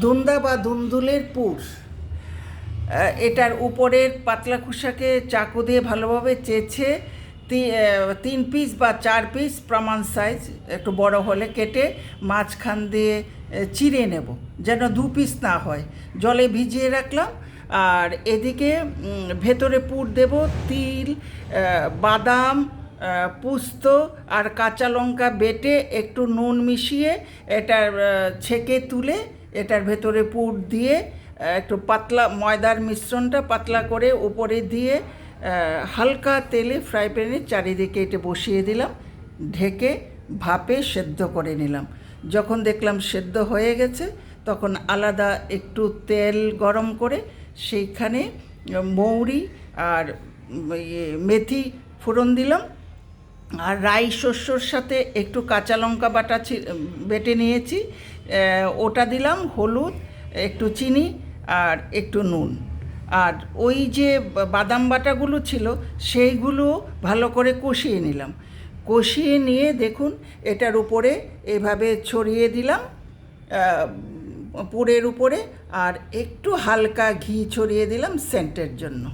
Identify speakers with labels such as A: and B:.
A: দুন্দা বা দুন্দুলের পুর। এটার উপরের পাতলা খোসাকে চাকু দিয়ে ভালোভাবে চেঁচে 3 পিস বা 4 পিস প্রমাণ সাইজ একটু বড় হলে কেটে মাঝখান দিয়ে চিড়ে নেব, যেন 2 পিস না হয়। জলে ভিজিয়ে রাখলাম। আর এদিকে ভেতরে পুর দেব তিল, বাদাম, পোস্ত আর কাঁচা লঙ্কা বেটে একটু নুন মিশিয়ে এটার ছেঁকে তুলে এটার ভেতরে পুর দিয়ে একটু পাতলা ময়দার মিশ্রণটা পাতলা করে উপরে দিয়ে হালকা তেলে ফ্রাই প্যানের চারিদিকে এটা বসিয়ে দিলাম, ঢেকে ভাপে সেদ্ধ করে নিলাম। যখন দেখলাম সেদ্ধ হয়ে গেছে তখন আলাদা একটু তেল গরম করে সেইখানে মৌরি আর মেথি ফোড়ন দিলাম। আর রাই শস্যর সাথে একটু কাঁচা লঙ্কা বাটা বেটে নিয়েছি, ওটা দিলাম, হলুদ, একটু চিনি আর একটু নুন। আর ওই যে বাদাম বাটাগুলো ছিল সেইগুলো ভালো করে কষিয়ে নিলাম। কষিয়ে নিয়ে দেখুন এটার উপরে এভাবে ছড়িয়ে দিলাম পুরের উপরে, আর একটু হালকা ঘি ছড়িয়ে দিলাম সেন্টের জন্য।